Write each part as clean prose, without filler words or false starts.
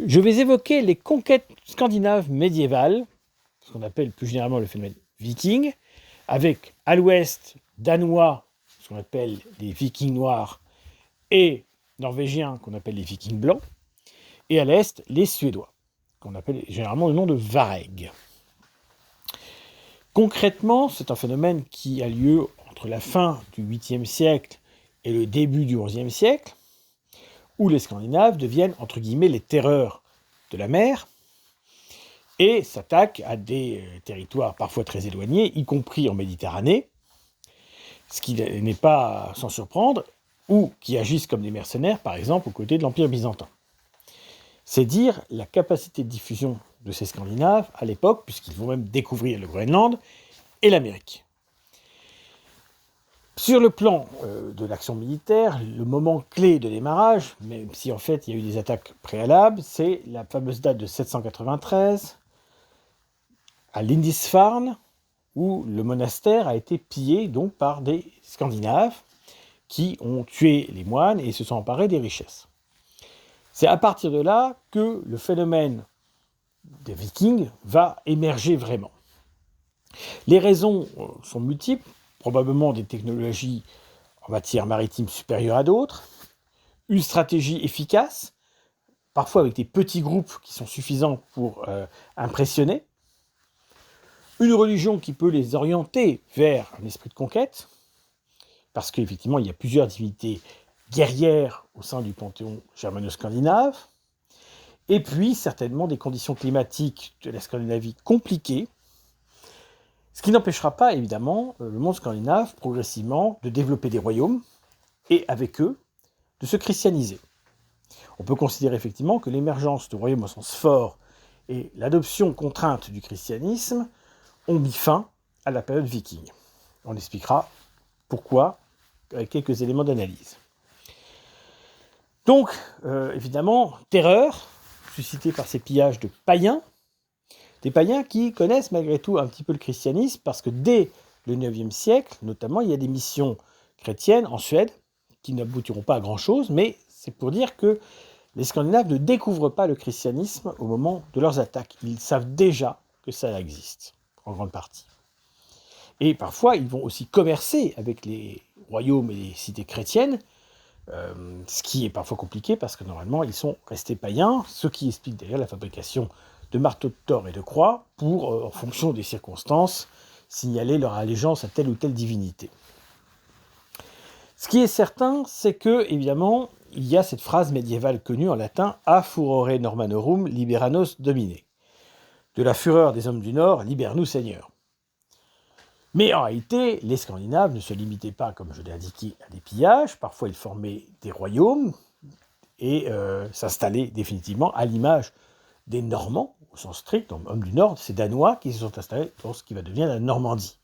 Je vais évoquer les conquêtes scandinaves médiévales, ce qu'on appelle plus généralement le phénomène viking, avec à l'ouest danois, ce qu'on appelle les vikings noirs, et norvégiens, qu'on appelle les vikings blancs, et à l'est les suédois, qu'on appelle généralement le nom de Vareg. Concrètement, c'est un phénomène qui a lieu entre la fin du 8e siècle et le début du 11e siècle, où les Scandinaves deviennent, entre guillemets, les terreurs de la mer, et s'attaquent à des territoires parfois très éloignés, y compris en Méditerranée, ce qui n'est pas sans surprendre, ou qui agissent comme des mercenaires, par exemple, aux côtés de l'Empire byzantin. C'est dire la capacité de diffusion de ces Scandinaves à l'époque, puisqu'ils vont même découvrir le Groenland et l'Amérique. Sur le plan de l'action militaire, le moment clé de démarrage, même si en fait il y a eu des attaques préalables, c'est la fameuse date de 793 à Lindisfarne, où le monastère a été pillé donc par des Scandinaves qui ont tué les moines et se sont emparés des richesses. C'est à partir de là que le phénomène des Vikings va émerger vraiment. Les raisons sont multiples, probablement des technologies en matière maritime supérieures à d'autres, une stratégie efficace, parfois avec des petits groupes qui sont suffisants pour impressionner, une religion qui peut les orienter vers un esprit de conquête, parce qu'effectivement il y a plusieurs divinités guerrières au sein du panthéon germano-scandinave, et puis certainement des conditions climatiques de la Scandinavie compliquées, ce qui n'empêchera pas évidemment le monde scandinave progressivement de développer des royaumes, et avec eux de se christianiser. On peut considérer effectivement que l'émergence de royaumes au sens fort et l'adoption contrainte du christianisme ont mis fin à la période viking. On expliquera pourquoi avec quelques éléments d'analyse. Donc, évidemment, terreur suscitée par ces pillages de païens, des païens qui connaissent malgré tout un petit peu le christianisme, parce que dès le IXe siècle, notamment, il y a des missions chrétiennes en Suède, qui n'aboutiront pas à grand-chose, mais c'est pour dire que les Scandinaves ne découvrent pas le christianisme au moment de leurs attaques. Ils savent déjà que ça existe, en grande partie. Et parfois, ils vont aussi commercer avec les royaumes et les cités chrétiennes, ce qui est parfois compliqué parce que normalement, ils sont restés païens, ce qui explique d'ailleurs la fabrication de marteaux de Thor et de croix pour, en fonction des circonstances, signaler leur allégeance à telle ou telle divinité. Ce qui est certain, c'est que, évidemment, il y a cette phrase médiévale connue en latin « A furore Normanorum liberanos domine ». De la fureur des hommes du Nord, libère-nous Seigneur. Mais en réalité, les Scandinaves ne se limitaient pas, comme je l'ai indiqué, à des pillages. Parfois, ils formaient des royaumes et s'installaient définitivement à l'image des Normands, au sens strict, hommes du Nord, ces Danois qui se sont installés dans ce qui va devenir la Normandie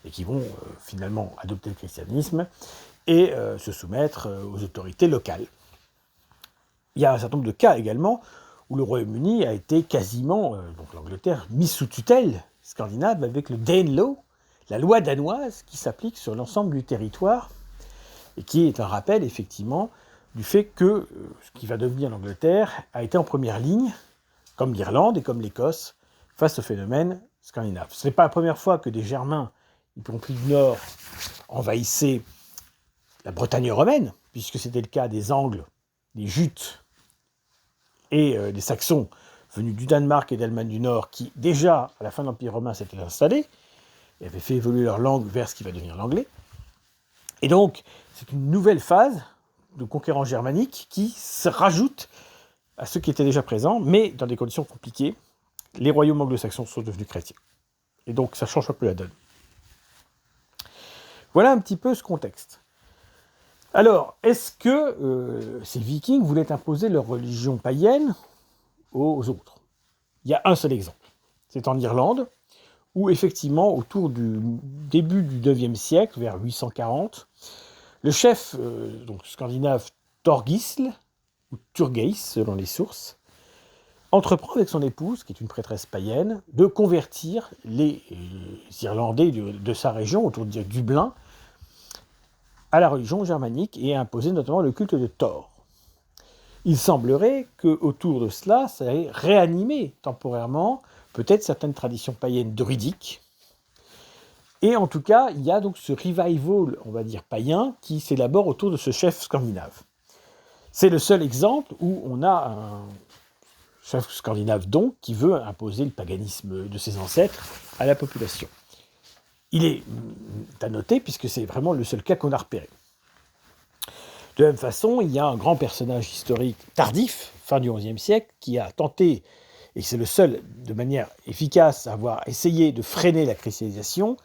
et qui vont finalement adopter le christianisme et se soumettre aux autorités locales. Il y a un certain nombre de cas également où le Royaume-Uni a été quasiment, donc l'Angleterre, mis sous tutelle scandinave avec le Danelaw, la loi danoise qui s'applique sur l'ensemble du territoire et qui est un rappel effectivement du fait que ce qui va devenir l'Angleterre a été en première ligne, comme l'Irlande et comme l'Écosse, face au phénomène scandinave. Ce n'est pas la première fois que des Germains, y compris du Nord, envahissaient la Bretagne romaine, puisque c'était le cas des Angles, des Jutes et des Saxons venus du Danemark et d'Allemagne du Nord, qui déjà, à la fin de l'Empire romain, s'étaient installés et avaient fait évoluer leur langue vers ce qui va devenir l'anglais. Et donc, c'est une nouvelle phase de conquérants germaniques qui se rajoute à ceux qui étaient déjà présents, mais dans des conditions compliquées. Les royaumes anglo-saxons sont devenus chrétiens. Et donc, ça change un peu la donne. Voilà un petit peu ce contexte. Alors, est-ce que ces Vikings voulaient imposer leur religion païenne aux autres ? Il y a un seul exemple. C'est en Irlande, où effectivement, autour du début du IXe siècle, vers 840, le chef donc scandinave Thorgisl, ou Turgeis selon les sources, entreprend avec son épouse, qui est une prêtresse païenne, de convertir les Irlandais de sa région, autour de Dublin, à la religion germanique et à imposer notamment le culte de Thor. il semblerait qu'autour de cela, ça ait réanimé temporairement peut-être certaines traditions païennes druidiques. Et en tout cas, il y a donc ce revival, on va dire païen, qui s'élabore autour de ce chef scandinave. C'est le seul exemple où on a un chef scandinave donc qui veut imposer le paganisme de ses ancêtres à la population. Il est à noter puisque c'est vraiment le seul cas qu'on a repéré. De la même façon, il y a un grand personnage historique tardif, fin du XIe siècle, qui a tenté, et c'est le seul de manière efficace à avoir essayé de freiner la christianisation,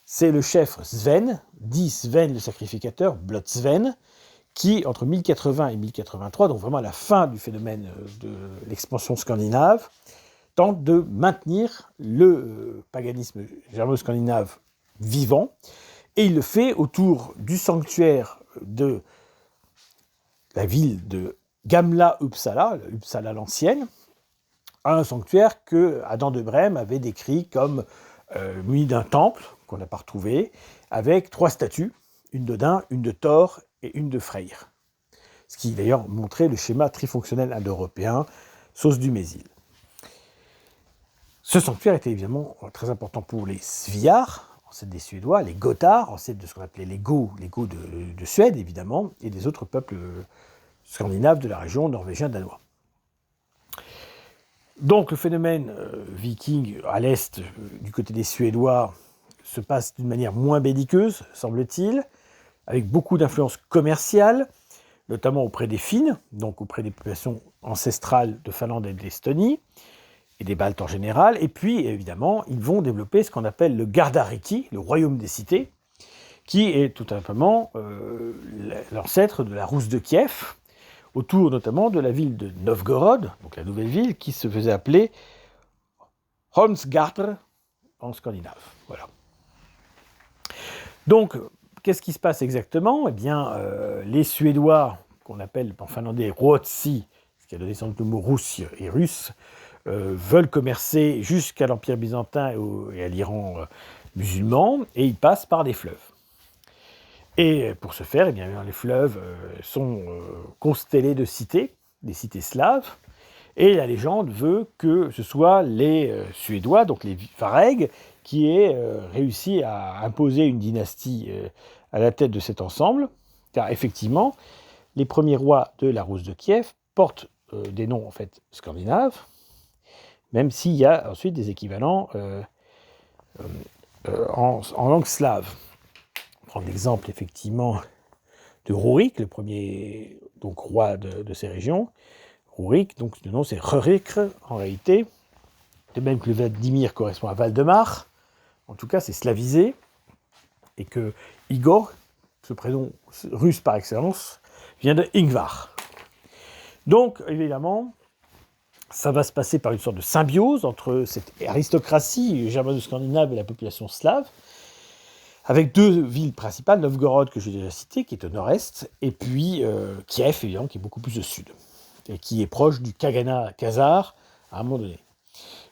c'est le chef Sven, dit Sven le sacrificateur, Blot Sven, qui, entre 1080 et 1083, donc vraiment à la fin du phénomène de l'expansion scandinave, tente de maintenir le paganisme germano-scandinave vivant, et il le fait autour du sanctuaire de la ville de Gamla Uppsala, Uppsala l'ancienne, un sanctuaire que Adam de Brême avait décrit comme muni d'un temple, qu'on n'a pas retrouvé, avec 3 statues, une d'Odin, une de Thor et une de Freyr. Ce qui d'ailleurs montrait le schéma trifonctionnel indo-européen, sauce du Mésil. Ce sanctuaire était évidemment très important pour les Sviars, ancêtres des Suédois, les Gothards, ancêtres de ce qu'on appelait les Goths de Suède évidemment, et des autres peuples scandinaves de la région norvégien-danois. Donc le phénomène viking à l'est, du côté des Suédois, se passe d'une manière moins belliqueuse, semble-t-il, avec beaucoup d'influence commerciale, notamment auprès des Finnes, donc auprès des populations ancestrales de Finlande et d'Estonie, et des Baltes en général. Et puis, évidemment, ils vont développer ce qu'on appelle le Gardariki, le royaume des cités, qui est tout simplement l'ancêtre de la Rousse de Kiev, autour notamment de la ville de Novgorod, donc la nouvelle ville, qui se faisait appeler Holmsgardr en scandinave. Voilà. Donc, qu'est-ce qui se passe exactement ? Eh bien, les Suédois, qu'on appelle en finlandais Ruotsi, ce qui a donné son nom le mot rousse et russe, veulent commercer jusqu'à l'Empire byzantin et à l'Iran musulman, et ils passent par des fleuves. Et pour ce faire, eh bien, les fleuves sont constellés de cités, des cités slaves, et la légende veut que ce soit les Suédois, donc les Vareg, qui aient réussi à imposer une dynastie à la tête de cet ensemble, car effectivement, les premiers rois de la Rousse de Kiev portent des noms en fait scandinaves, même s'il y a ensuite des équivalents en langue slave. On prend l'exemple effectivement de Rurik, le premier donc, roi de ces régions. Rurik, donc le nom c'est Rurikr en réalité, de même que le Vladimir correspond à Valdemar, en tout cas c'est slavisé, et que Igor, ce prénom russe par excellence, vient de Ingvar. Donc évidemment, ça va se passer par une sorte de symbiose entre cette aristocratie germano-scandinave et la population slave, avec 2 villes principales, Novgorod que j'ai déjà cité, qui est au nord-est, et puis Kiev, évidemment, qui est beaucoup plus au sud, et qui est proche du Khaganat khazar à un moment donné.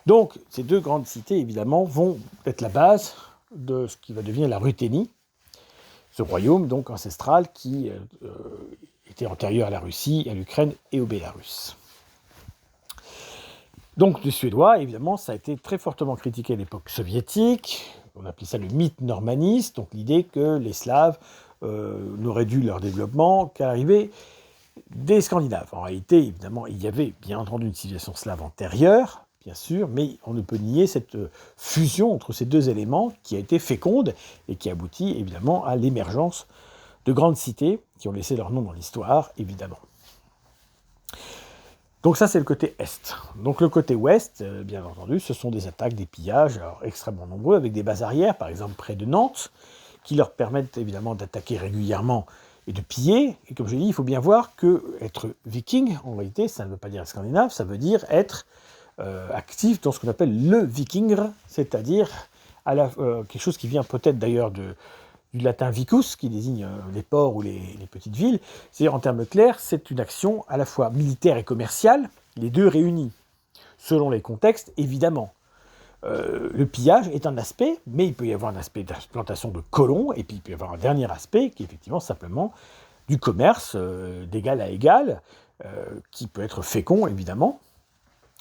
Donc, ces 2 grandes cités, évidemment, vont être la base de ce qui va devenir la Ruthénie, ce royaume donc ancestral qui était antérieur à la Russie, à l'Ukraine et au Bélarus. Donc, les Suédois, évidemment, ça a été très fortement critiqué à l'époque soviétique. On appelait ça le mythe normaniste, donc l'idée que les Slaves n'auraient dû leur développement qu'à l'arrivée des Scandinaves. En réalité, évidemment, il y avait bien entendu une civilisation slave antérieure, bien sûr, mais on ne peut nier cette fusion entre ces 2 éléments qui a été féconde et qui aboutit évidemment à l'émergence de grandes cités qui ont laissé leur nom dans l'histoire, évidemment. Donc ça, c'est le côté est. Donc le côté ouest, bien entendu, ce sont des attaques, des pillages, alors extrêmement nombreux, avec des bases arrières, par exemple près de Nantes, qui leur permettent évidemment d'attaquer régulièrement et de piller. Et comme je l'ai dit, il faut bien voir que être viking, en réalité, ça ne veut pas dire scandinave, ça veut dire être actif dans ce qu'on appelle le vikingr, c'est-à-dire quelque chose qui vient peut-être d'ailleurs du latin vicus, qui désigne les ports ou les petites villes. C'est-à-dire, en termes clairs, c'est une action à la fois militaire et commerciale, les 2 réunis, selon les contextes, évidemment. Le pillage est un aspect, mais il peut y avoir un aspect d'implantation de colons, et puis il peut y avoir un dernier aspect, qui est effectivement simplement du commerce d'égal à égal, qui peut être fécond, évidemment.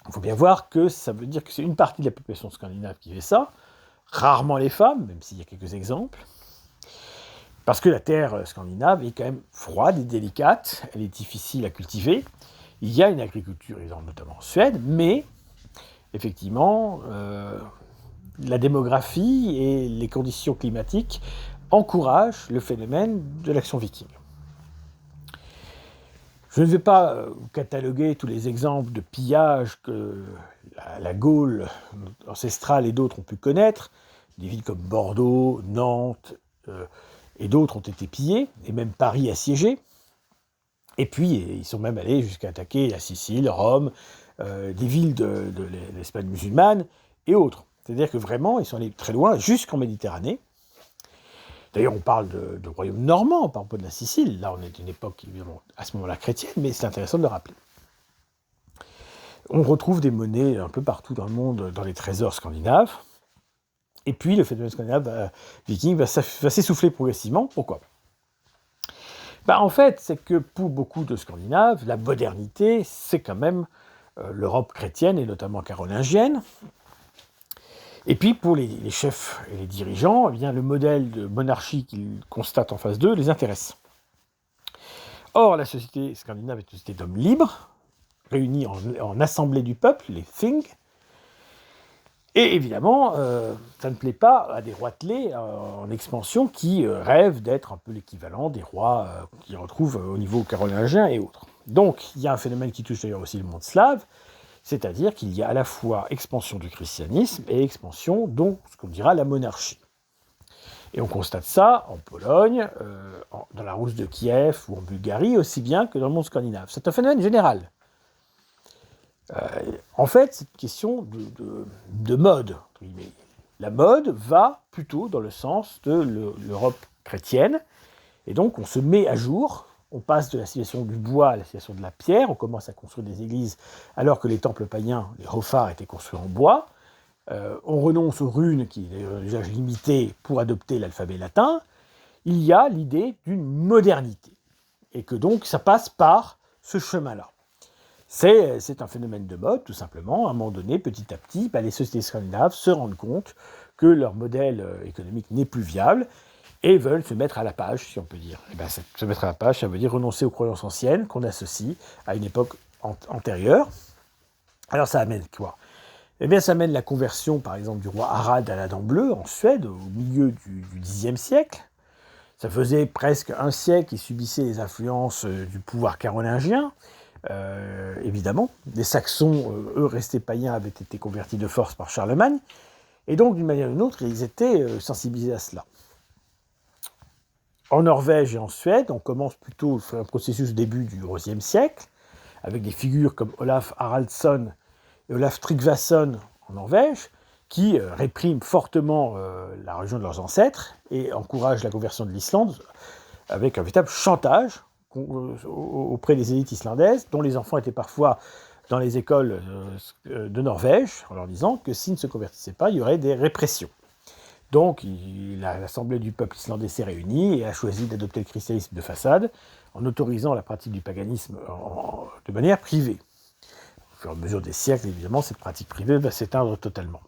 Il faut bien voir que ça veut dire que c'est une partie de la population scandinave qui fait ça, rarement les femmes, même s'il y a quelques exemples, parce que la terre scandinave est quand même froide et délicate, elle est difficile à cultiver. Il y a une agriculture, notamment en Suède, mais effectivement, la démographie et les conditions climatiques encouragent le phénomène de l'action viking. Je ne vais pas cataloguer tous les exemples de pillage que la Gaule ancestrale et d'autres ont pu connaître. Des villes comme Bordeaux, Nantes et d'autres ont été pillées, et même Paris assiégé. Et puis, ils sont même allés jusqu'à attaquer la Sicile, Rome, des villes de l'Espagne musulmane et autres. C'est-à-dire que vraiment, ils sont allés très loin, jusqu'en Méditerranée. D'ailleurs, on parle de royaume normand, on parle pas de la Sicile. Là, on est d'une époque, évidemment, à ce moment-là chrétienne, mais c'est intéressant de le rappeler. On retrouve des monnaies un peu partout dans le monde, dans les trésors scandinaves. Et puis, le phénomène scandinave viking va s'essouffler progressivement. Pourquoi ? En fait, c'est que pour beaucoup de Scandinaves, la modernité, c'est quand même l'Europe chrétienne, et notamment carolingienne. Et puis, pour les chefs et les dirigeants, eh bien, le modèle de monarchie qu'ils constatent en face d'eux les intéresse. Or, la société scandinave est une société d'hommes libres, réunis en assemblée du peuple, les Thing. Et évidemment, ça ne plaît pas à des roitelets en expansion qui rêvent d'être un peu l'équivalent des rois qu'ils retrouvent au niveau carolingien et autres. Donc, il y a un phénomène qui touche d'ailleurs aussi le monde slave, c'est-à-dire qu'il y a à la fois expansion du christianisme et expansion, donc, ce qu'on dira la monarchie. Et on constate ça en Pologne, dans la Rousse de Kiev ou en Bulgarie, aussi bien que dans le monde scandinave. C'est un phénomène général. En fait, c'est une question de mode. La mode va plutôt dans le sens de l'Europe chrétienne, et donc on se met à jour. On passe de la civilisation du bois à la civilisation de la pierre, on commence à construire des églises alors que les temples païens, les hofars, étaient construits en bois. On renonce aux runes, qui est un usage limité, pour adopter l'alphabet latin. Il y a l'idée d'une modernité, et que donc ça passe par ce chemin-là. C'est un phénomène de mode, tout simplement. À un moment donné, petit à petit, les sociétés scandinaves se rendent compte que leur modèle économique n'est plus viable, et veulent se mettre à la page, si on peut dire. Se mettre à la page, ça veut dire renoncer aux croyances anciennes qu'on associe à une époque antérieure. Alors ça amène quoi ? Ça amène la conversion, par exemple, du roi Harald à la Dent Bleue, en Suède, au milieu du Xe siècle. Ça faisait presque un siècle qu'il subissait les influences du pouvoir carolingien. Évidemment, les Saxons, eux, restés païens, avaient été convertis de force par Charlemagne. Et donc, d'une manière ou d'une autre, ils étaient sensibilisés à cela. En Norvège et en Suède, on commence plutôt un processus au début du XIe siècle, avec des figures comme Olaf Haraldsson et Olaf Tryggvason en Norvège, qui répriment fortement la religion de leurs ancêtres et encouragent la conversion de l'Islande avec un véritable chantage auprès des élites islandaises, dont les enfants étaient parfois dans les écoles de Norvège, en leur disant que s'ils ne se convertissaient pas, il y aurait des répressions. Donc, l'Assemblée du peuple islandais s'est réunie et a choisi d'adopter le christianisme de façade en autorisant la pratique du paganisme de manière privée. Au fur et à mesure des siècles, évidemment, cette pratique privée va s'éteindre totalement.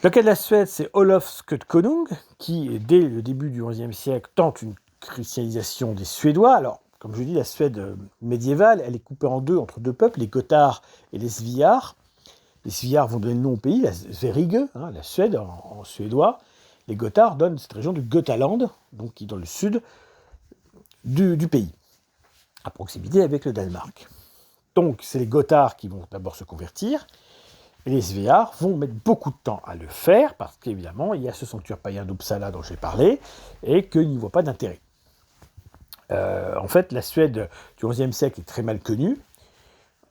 Le cas de la Suède, c'est Olof Skötkonung, qui, dès le début du XIe siècle, tente une christianisation des Suédois. Alors, comme je dis, la Suède médiévale, elle est coupée en deux, entre deux peuples, les Gotthard et les Sviar. Les Sviar vont donner le nom au pays, la Sverige, la Suède en suédois. Les Gotthard donnent cette région du Götaland, donc qui est dans le sud du pays, à proximité avec le Danemark. Donc c'est les Gotthard qui vont d'abord se convertir, et les Sviar vont mettre beaucoup de temps à le faire, parce qu'évidemment, il y a ce sanctuaire païen d'Uppsala dont j'ai parlé, et qu'ils n'y voient pas d'intérêt. En fait, la Suède du XIe siècle est très mal connue.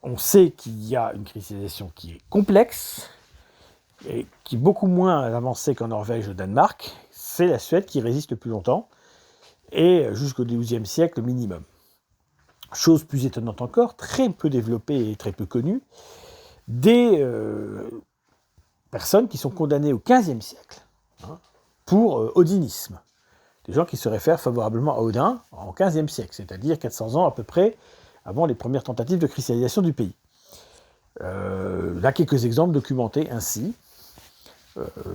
On sait qu'il y a une christianisation qui est complexe, et qui est beaucoup moins avancée qu'en Norvège ou au Danemark. C'est la Suède qui résiste le plus longtemps, et jusqu'au XIIe siècle minimum. Chose plus étonnante encore, très peu développée et très peu connue, des personnes qui sont condamnées au XVe siècle pour odinisme. des gens qui se réfèrent favorablement à Odin en XVe siècle, c'est-à-dire 400 ans à peu près avant les premières tentatives de christianisation du pays. Là, quelques exemples documentés ainsi.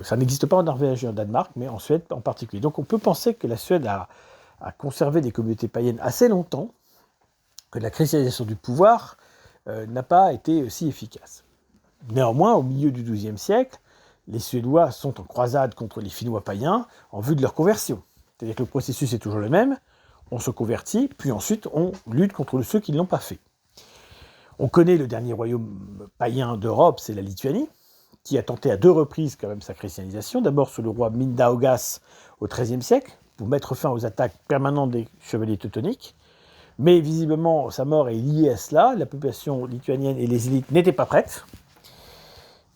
Ça n'existe pas en Norvège et en Danemark, mais en Suède en particulier. Donc on peut penser que la Suède a conservé des communautés païennes assez longtemps, que la christianisation du pouvoir n'a pas été si efficace. Néanmoins, au milieu du XIIe siècle, les Suédois sont en croisade contre les Finnois païens en vue de leur conversion. C'est-à-dire que le processus est toujours le même, on se convertit, puis ensuite on lutte contre ceux qui ne l'ont pas fait. On connaît le dernier royaume païen d'Europe, c'est la Lituanie, qui a tenté à 2 reprises quand même sa christianisation, d'abord sous le roi Mindaugas au XIIIe siècle, pour mettre fin aux attaques permanentes des chevaliers teutoniques, mais visiblement sa mort est liée à cela, la population lituanienne et les élites n'étaient pas prêtes,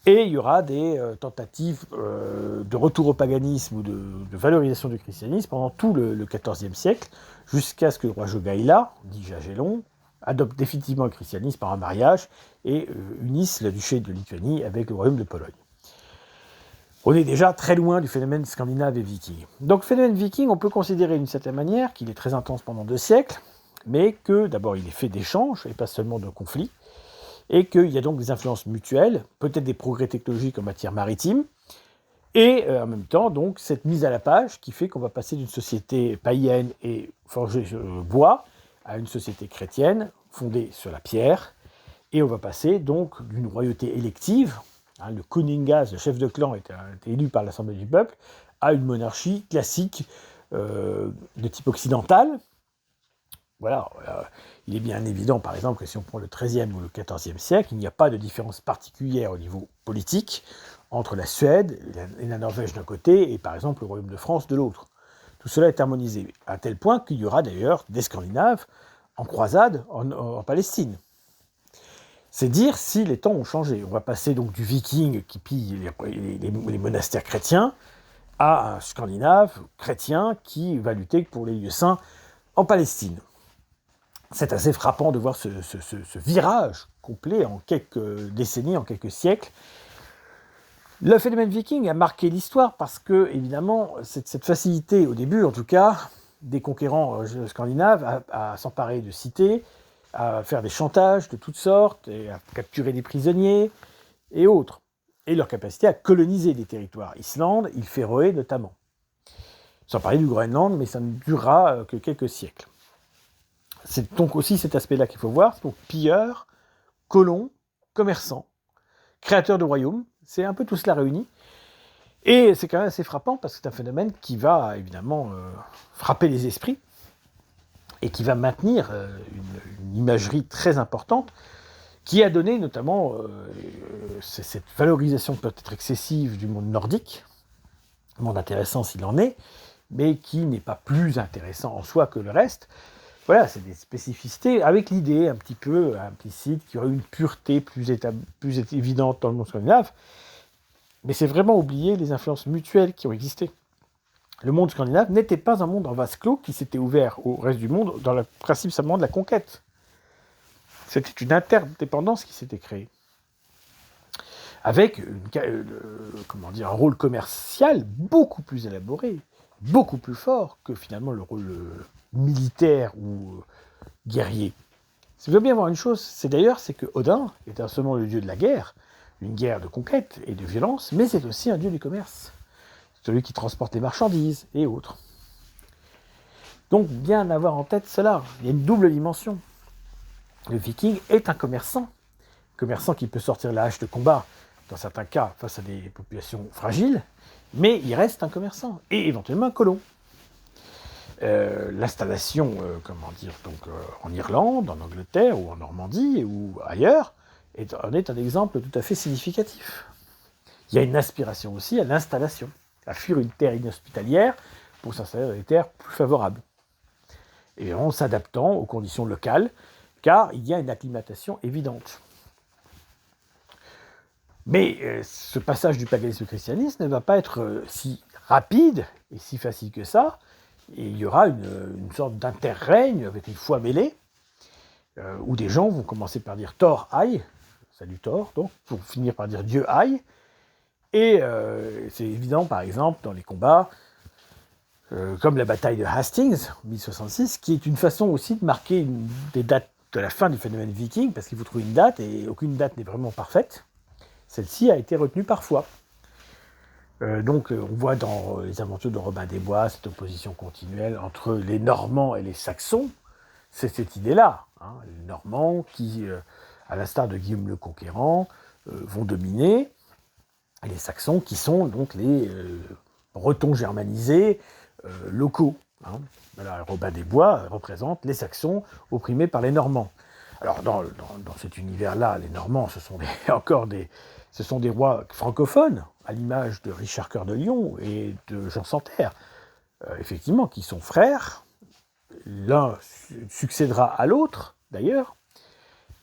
et il y aura des tentatives de retour au paganisme ou de valorisation du christianisme pendant tout le XIVe siècle, jusqu'à ce que le roi Jogaila, dit Jagellon, adopte définitivement le christianisme par un mariage et unisse le duché de Lituanie avec le royaume de Pologne. On est déjà très loin du phénomène scandinave et viking. Donc le phénomène viking, on peut considérer d'une certaine manière qu'il est très intense pendant 2 siècles, mais que d'abord il est fait d'échanges et pas seulement de conflits, et qu'il y a donc des influences mutuelles, peut-être des progrès technologiques en matière maritime, et en même temps, donc, cette mise à la page qui fait qu'on va passer d'une société païenne et forgée bois à une société chrétienne fondée sur la pierre, et on va passer donc d'une royauté élective, le Kuningas, le chef de clan, était élu par l'Assemblée du peuple, à une monarchie classique de type occidental. Voilà, il est bien évident, par exemple, que si on prend le XIIIe ou le XIVe siècle, il n'y a pas de différence particulière au niveau politique entre la Suède et la Norvège d'un côté et, par exemple, le Royaume de France de l'autre. Tout cela est harmonisé, à tel point qu'il y aura d'ailleurs des Scandinaves en croisade en Palestine. C'est dire si les temps ont changé. On va passer donc du viking qui pille les monastères chrétiens à un Scandinave chrétien qui va lutter pour les lieux saints en Palestine. C'est assez frappant de voir ce virage complet en quelques décennies, en quelques siècles. Le phénomène viking a marqué l'histoire parce que, évidemment, cette facilité, au début en tout cas, des conquérants scandinaves à s'emparer de cités, à faire des chantages de toutes sortes, et à capturer des prisonniers et autres, et leur capacité à coloniser des territoires, Islande, île Féroé notamment. Sans parler du Groenland, mais ça ne durera que quelques siècles. C'est donc aussi cet aspect-là qu'il faut voir, donc pilleurs, colons, commerçants, créateurs de royaumes, c'est un peu tout cela réuni. Et c'est quand même assez frappant parce que c'est un phénomène qui va évidemment frapper les esprits et qui va maintenir une imagerie très importante qui a donné notamment cette valorisation peut-être excessive du monde nordique, monde intéressant s'il en est, mais qui n'est pas plus intéressant en soi que le reste. Voilà, c'est des spécificités avec l'idée un petit peu implicite qu'il y aurait une pureté plus évidente dans le monde scandinave. Mais c'est vraiment oublier les influences mutuelles qui ont existé. Le monde scandinave n'était pas un monde en vase clos qui s'était ouvert au reste du monde dans le principe seulement de la conquête. C'était une interdépendance qui s'était créée. Avec un rôle commercial beaucoup plus élaboré, beaucoup plus fort que finalement le rôle militaire ou guerrier. Si vous voulez bien voir une chose, c'est que Odin est non seulement le dieu de la guerre, une guerre de conquête et de violence, mais c'est aussi un dieu du commerce. Celui qui transporte les marchandises et autres. Donc bien avoir en tête cela, il y a une double dimension. Le viking est un commerçant qui peut sortir la hache de combat, dans certains cas face à des populations fragiles, mais il reste un commerçant, et éventuellement un colon. L'installation, en Irlande, en Angleterre ou en Normandie ou ailleurs, en est un exemple tout à fait significatif. Il y a une aspiration aussi à l'installation, à fuir une terre inhospitalière pour s'installer dans des terres plus favorables. Et en s'adaptant aux conditions locales, car il y a une acclimatation évidente. Mais ce passage du paganisme au christianisme ne va pas être si rapide et si facile que ça. Et il y aura une sorte d'interrègne avec une foi mêlée, où des gens vont commencer par dire Thor aïe, salut Thor, donc, pour finir par dire Dieu aïe. Et c'est évident, par exemple, dans les combats, comme la bataille de Hastings, en 1066, qui est une façon aussi de marquer des dates de la fin du phénomène viking, parce qu'il faut trouver une date, et aucune date n'est vraiment parfaite. Celle-ci a été retenue parfois. Donc on voit dans les aventures de Robin des Bois cette opposition continuelle entre les Normands et les Saxons. C'est cette idée-là, hein, les Normands qui, à l'instar de Guillaume le Conquérant, vont dominer, et les Saxons qui sont donc les Bretons germanisés locaux. Hein. Voilà, Robin des Bois représente les Saxons opprimés par les Normands. Alors dans cet univers-là, les Normands, ce sont des rois francophones, à l'image de Richard Cœur de Lion et de Jean sans Terre, effectivement, qui sont frères. L'un succédera à l'autre, d'ailleurs.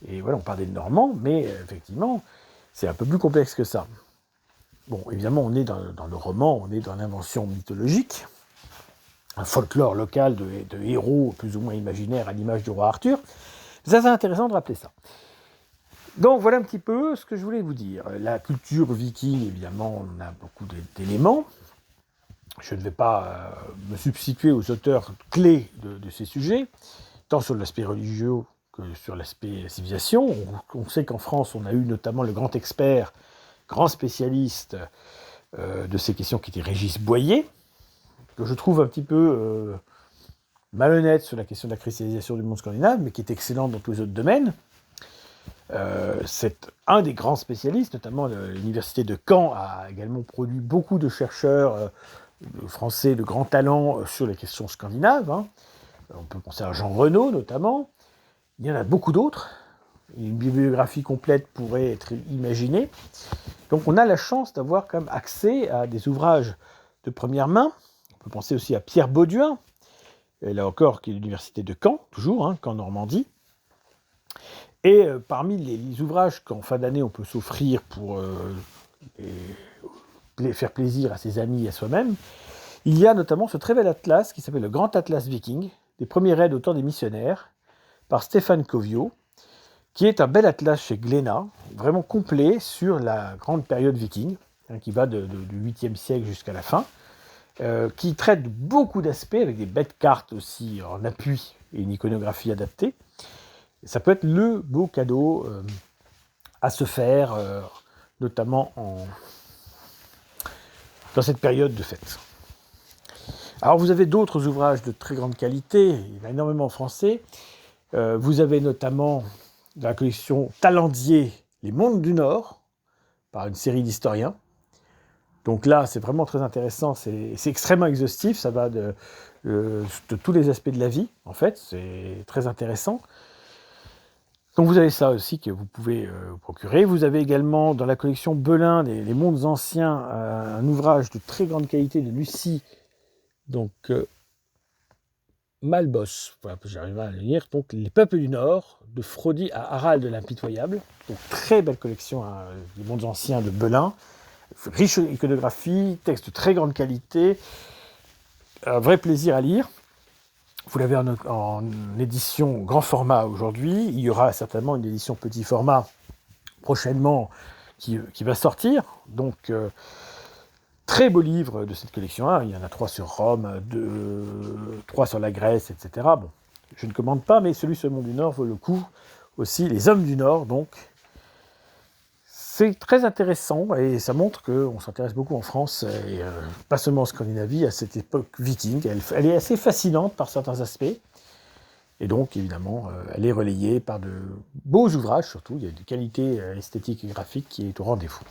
Et voilà, on parle des Normands, mais effectivement, c'est un peu plus complexe que ça. Bon, évidemment, on est dans le roman, on est dans l'invention mythologique, un folklore local de héros plus ou moins imaginaires à l'image du roi Arthur. C'est intéressant de rappeler ça. Donc voilà un petit peu ce que je voulais vous dire. La culture viking, évidemment, on a beaucoup d'éléments. Je ne vais pas me substituer aux auteurs clés de ces sujets, tant sur l'aspect religieux que sur l'aspect civilisation. On sait qu'en France, on a eu notamment le grand expert, grand spécialiste de ces questions qui était Régis Boyer, que je trouve un petit peu malhonnête sur la question de la christianisation du monde scandinave, mais qui est excellent dans tous les autres domaines. C'est un des grands spécialistes, notamment l'université de Caen a également produit beaucoup de chercheurs français de grand talent sur les questions scandinaves. Hein. On peut penser à Jean Renaud notamment. Il y en a beaucoup d'autres. Une bibliographie complète pourrait être imaginée. Donc on a la chance d'avoir quand même accès à des ouvrages de première main. On peut penser aussi à Pierre Bauduin, là encore, qui est l'université de Caen, toujours, hein, Caen Normandie. Et parmi les ouvrages qu'en fin d'année on peut s'offrir pour faire plaisir à ses amis et à soi-même, il y a notamment ce très bel atlas qui s'appelle le Grand Atlas Viking, des premiers raids au temps des missionnaires, par Stéphane Covio, qui est un bel atlas chez Glénat, vraiment complet sur la grande période viking, hein, qui va du 8e siècle jusqu'à la fin, qui traite beaucoup d'aspects, avec des belles cartes aussi en appui et une iconographie adaptée. Ça peut être le beau cadeau à se faire, notamment dans cette période de fête. Alors vous avez d'autres ouvrages de très grande qualité, il y en a énormément en français. Vous avez notamment dans la collection Talendier, Les Mondes du Nord, par une série d'historiens. Donc là, c'est vraiment très intéressant, c'est extrêmement exhaustif, ça va de tous les aspects de la vie, en fait, c'est très intéressant. Donc vous avez ça aussi que vous pouvez vous procurer. Vous avez également dans la collection Belin, les mondes anciens, un ouvrage de très grande qualité de Lucie, donc Malbos, voilà, j'arrive à le lire, donc Les peuples du Nord, de Frodi à Harald l'impitoyable. Donc très belle collection, hein, des mondes anciens de Belin, riche iconographie, texte de très grande qualité, un vrai plaisir à lire. Vous l'avez en édition grand format aujourd'hui. Il y aura certainement une édition petit format prochainement qui va sortir. Donc, très beau livre de cette collection. Hein. Il y en a 3 sur Rome, 3 sur la Grèce, etc. Bon, je ne commande pas, mais celui sur le Monde du Nord vaut le coup aussi. Les hommes du Nord, donc. C'est très intéressant et ça montre qu'on s'intéresse beaucoup en France, et pas seulement en Scandinavie, à cette époque viking. Elle est assez fascinante par certains aspects. Et donc, évidemment, elle est relayée par de beaux ouvrages, surtout. Il y a une qualité esthétique et graphique qui est au rendez-vous.